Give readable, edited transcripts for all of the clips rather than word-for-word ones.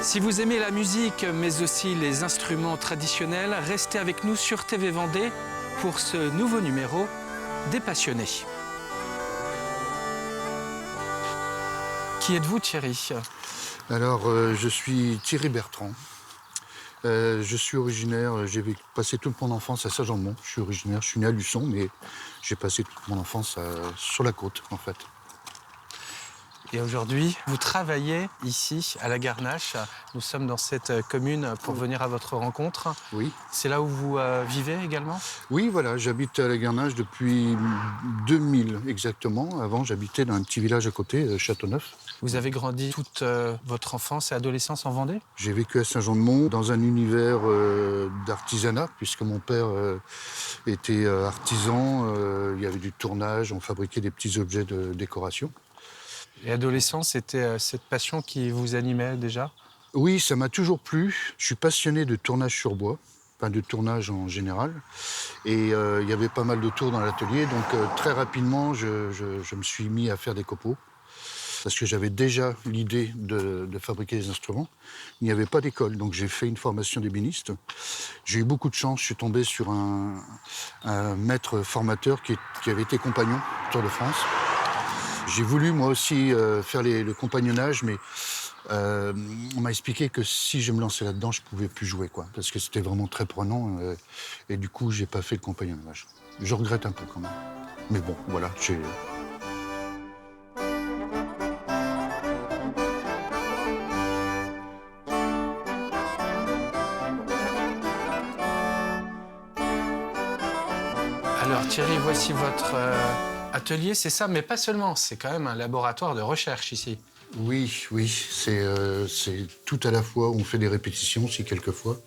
Si vous aimez la musique, mais aussi les instruments traditionnels, restez avec nous sur TV Vendée pour ce nouveau numéro des Passionnés. Qui êtes-vous, Thierry? Alors, je suis Thierry Bertrand. Je suis originaire, j'ai passé toute mon enfance à Saint-Jean-de-Mont. Je suis originaire, je suis né à Luçon, mais j'ai passé toute mon enfance sur la côte, en fait. Et aujourd'hui, vous travaillez ici, à la Garnache. Nous sommes dans cette commune pour venir à votre rencontre. Oui. C'est là où vous vivez également? Oui, voilà, j'habite à la Garnache depuis 2000 exactement. Avant, j'habitais dans un petit village à côté, Châteauneuf. Vous avez grandi toute votre enfance et adolescence en Vendée? J'ai vécu à Saint-Jean-de-Mont dans un univers d'artisanat, puisque mon père était artisan. Il y avait du tournage, on fabriquait des petits objets de décoration. Et adolescent, c'était cette passion qui vous animait déjà? Oui, ça m'a toujours plu. Je suis passionné de tournage sur bois, enfin de tournage en général. Et il y avait pas mal de tours dans l'atelier, donc très rapidement, je me suis mis à faire des copeaux. Parce que j'avais déjà l'idée de fabriquer des instruments. Il n'y avait pas d'école, donc j'ai fait une formation d'ébéniste. J'ai eu beaucoup de chance, je suis tombé sur un maître formateur qui avait été compagnon Tour de France. J'ai voulu moi aussi faire le compagnonnage, mais on m'a expliqué que si je me lançais là-dedans, je ne pouvais plus jouer, quoi, parce que c'était vraiment très prenant. Et du coup, j'ai pas fait le compagnonnage. Je regrette un peu quand même. Mais bon, voilà, j'ai... Alors Thierry, voici votre atelier, c'est ça, mais pas seulement, c'est quand même un laboratoire de recherche ici. Oui, oui, c'est tout à la fois. On fait des répétitions aussi quelquefois.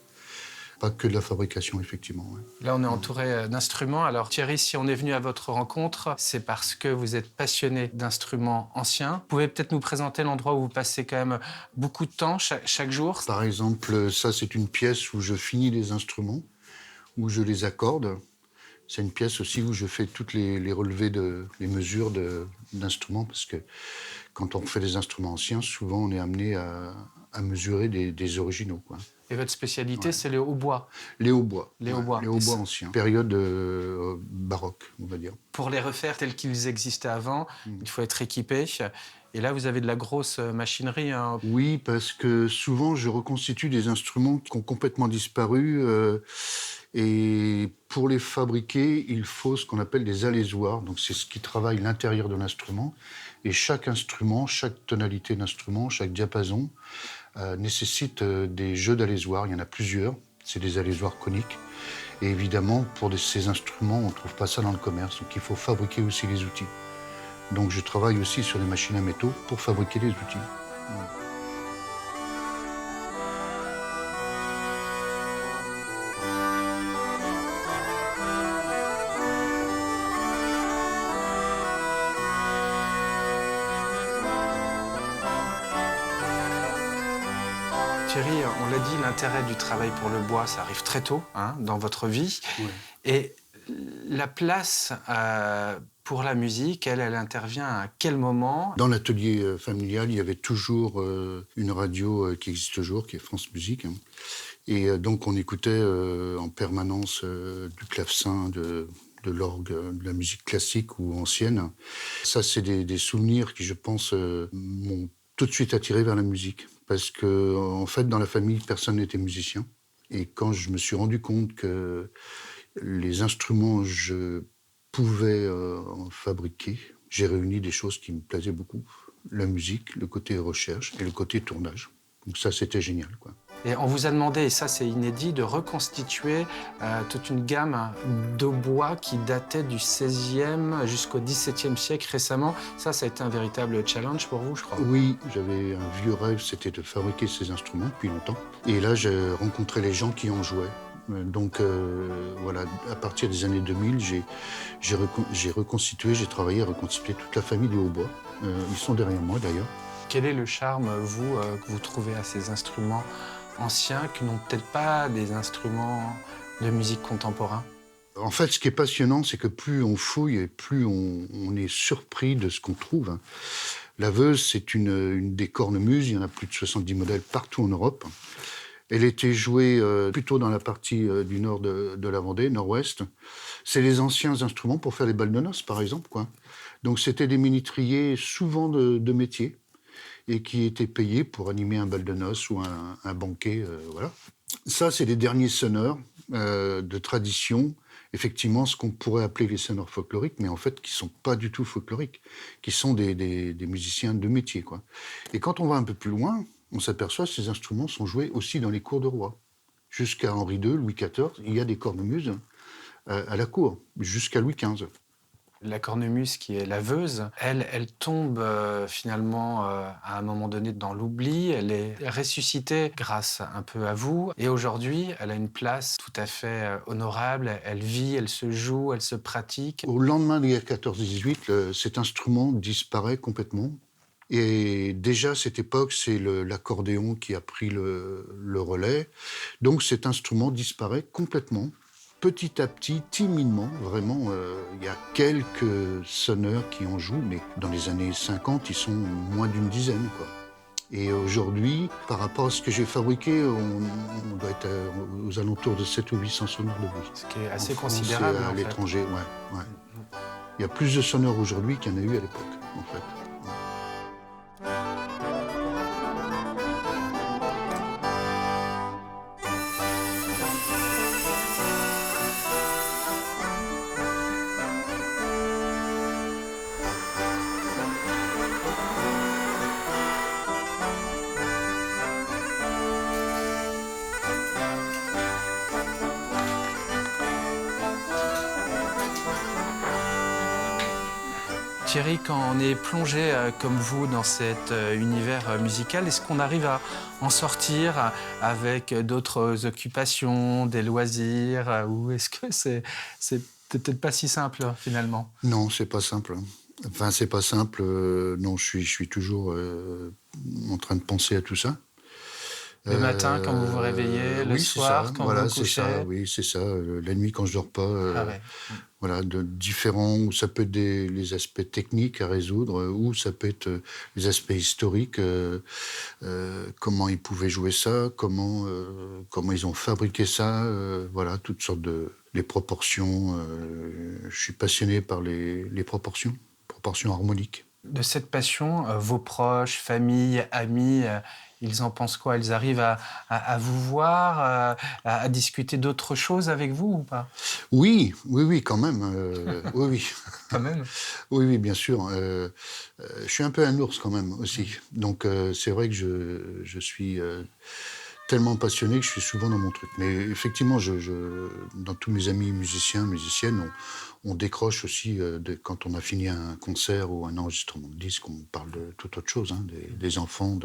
Pas que de la fabrication, effectivement. Ouais. Là, on est entouré d'instruments. Alors Thierry, si on est venu à votre rencontre, c'est parce que vous êtes passionné d'instruments anciens. Vous pouvez peut-être nous présenter l'endroit où vous passez quand même beaucoup de temps chaque jour? Par exemple, ça, c'est une pièce où je finis les instruments, où je les accorde. C'est une pièce aussi où je fais toutes les relevés, les mesures d'instruments, parce que quand on fait des instruments anciens, souvent on est amené à mesurer des originaux, quoi. Et votre spécialité, Ouais. c'est le hautbois? Les hautbois. Les ouais, hautbois. Les hautbois anciens. Période baroque, on va dire. Pour les refaire tels qu'ils existaient avant, il faut être équipé. Et là, vous avez de la grosse machinerie, hein. Oui, parce que souvent, je reconstitue des instruments qui ont complètement disparu. Et pour les fabriquer, il faut ce qu'on appelle des alésoirs. Donc, c'est ce qui travaille l'intérieur de l'instrument. Et chaque instrument, chaque tonalité d'instrument, chaque diapason nécessite des jeux d'alésoirs. Il y en a plusieurs. C'est des alésoirs coniques. Et évidemment, pour ces instruments, on ne trouve pas ça dans le commerce. Donc, il faut fabriquer aussi les outils. Donc, je travaille aussi sur les machines à métaux pour fabriquer les outils. Voilà. Thierry, on l'a dit, l'intérêt du travail pour le bois, ça arrive très tôt, hein, dans votre vie. Ouais. Et la place pour la musique, elle intervient à quel moment? Dans l'atelier familial, il y avait toujours une radio qui existe toujours, qui est France Musique. Hein. Et donc, on écoutait en permanence du clavecin, de l'orgue, de la musique classique ou ancienne. Ça, c'est des souvenirs qui, je pense, m'ont tout de suite attiré vers la musique. Parce que, en fait, dans la famille, personne n'était musicien. Et quand je me suis rendu compte que les instruments, je pouvais en fabriquer, j'ai réuni des choses qui me plaisaient beaucoup. La musique, le côté recherche et le côté tournage. Donc ça, c'était génial, quoi. Et on vous a demandé, et ça c'est inédit, de reconstituer toute une gamme de bois qui datait du XVIe jusqu'au XVIIe siècle récemment. Ça a été un véritable challenge pour vous, je crois. Oui, j'avais un vieux rêve, c'était de fabriquer ces instruments depuis longtemps. Et là, j'ai rencontré les gens qui en jouaient. Donc voilà, à partir des années 2000, j'ai reconstitué, j'ai travaillé à reconstituer toute la famille des hautbois. Ils sont derrière moi d'ailleurs. Quel est le charme, vous, que vous trouvez à ces instruments anciens qui n'ont peut-être pas des instruments de musique contemporain? En fait, ce qui est passionnant, c'est que plus on fouille et plus on est surpris de ce qu'on trouve. La Veuse, c'est une des cornemuses. Il y en a plus de 70 modèles partout en Europe. Elle était jouée plutôt dans la partie du nord de la Vendée, nord-ouest. C'est les anciens instruments pour faire les balles de noces, par exemple, quoi. Donc c'était des ménétriers souvent de métier et qui étaient payés pour animer un bal de noces ou un banquet, voilà. Ça, c'est les derniers sonneurs de tradition, effectivement, ce qu'on pourrait appeler les sonneurs folkloriques, mais en fait, qui sont pas du tout folkloriques, qui sont des musiciens de métier, quoi. Et quand on va un peu plus loin, on s'aperçoit que ces instruments sont joués aussi dans les cours de roi. Jusqu'à Henri II, Louis XIV, il y a des cornemuses à la cour, jusqu'à Louis XV. La cornemuse, qui est la Veuse, elle tombe finalement à un moment donné dans l'oubli. Elle est ressuscitée grâce un peu à vous. Et aujourd'hui, elle a une place tout à fait honorable. Elle vit, elle se joue, elle se pratique. Au lendemain des guerres 14-18, cet instrument disparaît complètement. Et déjà à cette époque, c'est l'accordéon qui a pris le relais. Donc cet instrument disparaît complètement. Petit à petit, timidement, vraiment, il y a quelques sonneurs qui en jouent, mais dans les années 50, ils sont moins d'une dizaine, quoi. Et aujourd'hui, par rapport à ce que j'ai fabriqué, on doit être aux alentours de 700 ou 800 sonneurs de bruit. Ce qui est assez En France considérable, et à en fait. l'étranger, ouais, ouais. Il y a plus de sonneurs aujourd'hui qu'il y en a eu à l'époque, en fait. Thierry, quand on est plongé comme vous dans cet univers musical, est-ce qu'on arrive à en sortir avec d'autres occupations, des loisirs, ou est-ce que c'est peut-être pas si simple finalement? Non, c'est pas simple. Enfin, c'est pas simple. Non, je suis toujours en train de penser à tout ça. Le matin, quand vous vous réveillez, le Oui, c'est ça. soir, quand vous Voilà, vous c'est ça. couchez? Oui, c'est ça. La nuit, quand je dors pas, Ah ouais. voilà, de différents. Ou ça peut être les aspects techniques à résoudre, ou ça peut être les aspects historiques. Comment ils pouvaient jouer ça, comment ils ont fabriqué ça. Voilà, toutes sortes de les proportions. Je suis passionné par les proportions harmoniques. De cette passion, vos proches, famille, amis, ils en pensent quoi? Ils arrivent à vous voir, à discuter d'autres choses avec vous ou pas? Oui, oui, oui, quand même. Oui, oui. Quand même. Oui, oui, bien sûr. Je suis un peu un ours quand même aussi. Donc c'est vrai que je suis tellement passionné que je suis souvent dans mon truc. Mais effectivement, dans tous mes amis musiciens, musiciennes, on décroche aussi quand on a fini un concert ou un enregistrement de disque, on parle de toute autre chose, hein, des enfants,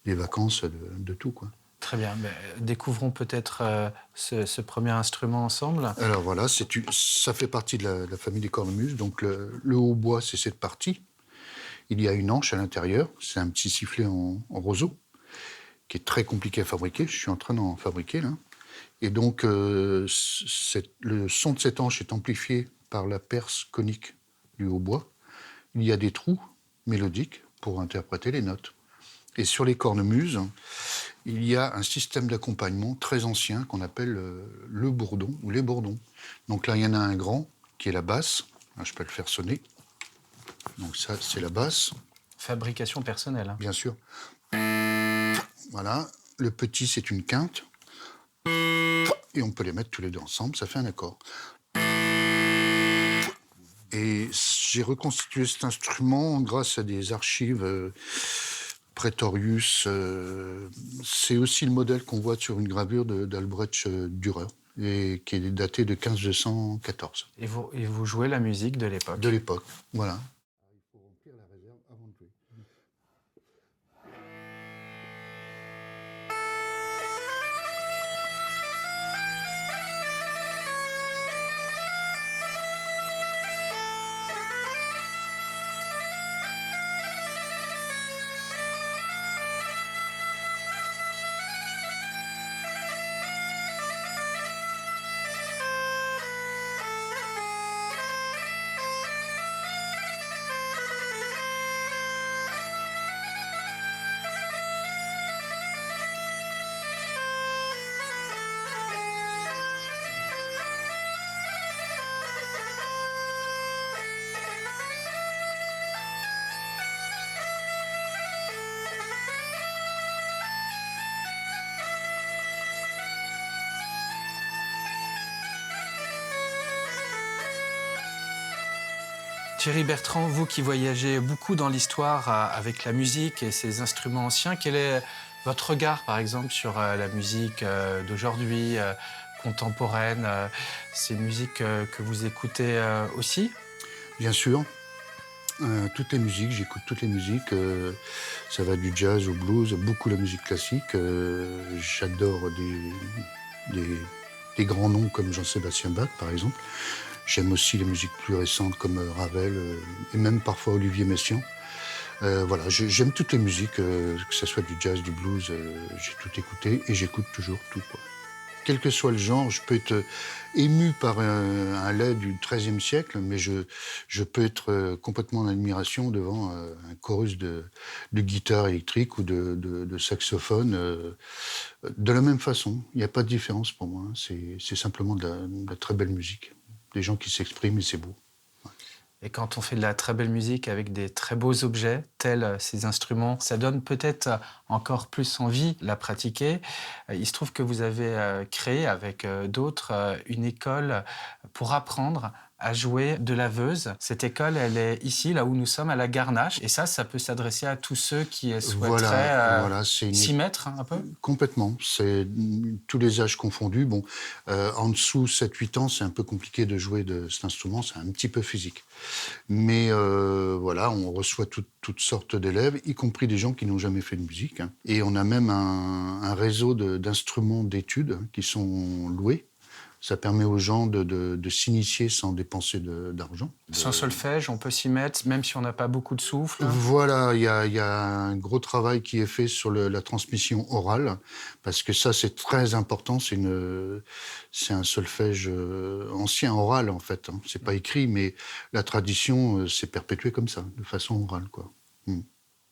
des vacances, de tout, quoi. Très bien. Ben, découvrons peut-être ce premier instrument ensemble. Alors voilà, ça fait partie de la famille des cornemuses. Donc le hautbois, c'est cette partie. Il y a une hanche à l'intérieur, c'est un petit sifflet en roseau, qui est très compliqué à fabriquer. Je suis en train d'en fabriquer, là. Et donc, le son de cette hanche est amplifié par la perce conique du hautbois. Il y a des trous mélodiques pour interpréter les notes. Et sur les cornemuses, il y a un système d'accompagnement très ancien qu'on appelle le bourdon ou les bourdons. Donc là, il y en a un grand qui est la basse. Là, je peux le faire sonner. Donc ça, c'est la basse, Fabrication personnelle, hein. bien sûr. Voilà. Le petit, c'est une quinte. Et on peut les mettre tous les deux ensemble, ça fait un accord. Et j'ai reconstitué cet instrument grâce à des archives Praetorius. C'est aussi le modèle qu'on voit sur une gravure d'Albrecht Dürer, et qui est daté de 1514. Et vous jouez la musique de l'époque. De l'époque, voilà. Il faut remplir la réserve avant de jouer. Thierry Bertrand, vous qui voyagez beaucoup dans l'histoire avec la musique et ses instruments anciens, quel est votre regard, par exemple, sur la musique d'aujourd'hui, contemporaine? C'est une musique que vous écoutez aussi? Bien sûr, toutes les musiques, j'écoute toutes les musiques. Ça va du jazz au blues, beaucoup la musique classique. J'adore des grands noms comme Jean-Sébastien Bach, par exemple. J'aime aussi les musiques plus récentes comme Ravel et même parfois Olivier Messiaen. Voilà, j'aime toutes les musiques, que ce soit du jazz, du blues, j'ai tout écouté et j'écoute toujours tout, quoi. Quel que soit le genre, je peux être ému par un lait du XIIIe siècle, mais je peux être complètement en admiration devant un chorus de guitare électrique ou de saxophone. De la même façon, il n'y a pas de différence pour moi, hein. C'est simplement de la très belle musique. Des gens qui s'expriment et c'est beau. Et quand on fait de la très belle musique avec des très beaux objets, tels ces instruments, ça donne peut-être encore plus envie de la pratiquer. Il se trouve que vous avez créé avec d'autres une école pour apprendre à jouer de la veuse. Cette école, elle est ici, là où nous sommes, à la Garnache. Et ça peut s'adresser à tous ceux qui souhaiteraient Voilà, c'est s'y mettre un peu. complètement. C'est tous les âges confondus. Bon, en dessous 7-8 ans, c'est un peu compliqué de jouer de cet instrument, c'est un petit peu physique. Mais voilà, on reçoit toutes sortes d'élèves, y compris des gens qui n'ont jamais fait de musique, hein. Et on a même un réseau d'instruments d'études qui sont loués. Ça permet aux gens de s'initier sans dépenser d'argent. Sans solfège, on peut s'y mettre, même si on n'a pas beaucoup de souffle. Voilà, il y a un gros travail qui est fait sur la transmission orale, parce que ça, c'est très important. C'est un solfège ancien, oral, en fait, hein. C'est pas écrit, mais la tradition s'est perpétuée comme ça, de façon orale, quoi. Mm.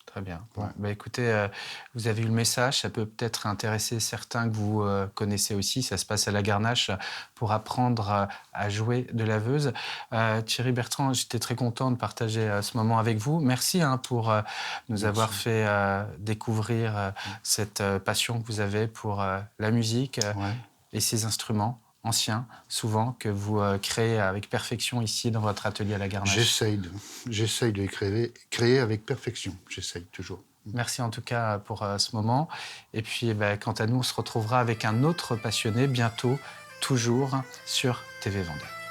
Très bien. Ouais. Bah, écoutez, vous avez eu le message, ça peut peut-être intéresser certains que vous connaissez aussi. Ça se passe à la Garnache pour apprendre à jouer de la veuse. Thierry Bertrand, j'étais très content de partager ce moment avec vous. Merci hein, pour nous avoir fait découvrir cette passion que vous avez pour la musique Ouais. et ces instruments anciens, souvent, que vous créez avec perfection ici dans votre atelier à la Garnache. J'essaye de créer avec perfection. J'essaye toujours. Merci en tout cas pour ce moment. Et puis, quant à nous, on se retrouvera avec un autre passionné bientôt, toujours sur TV Vendée.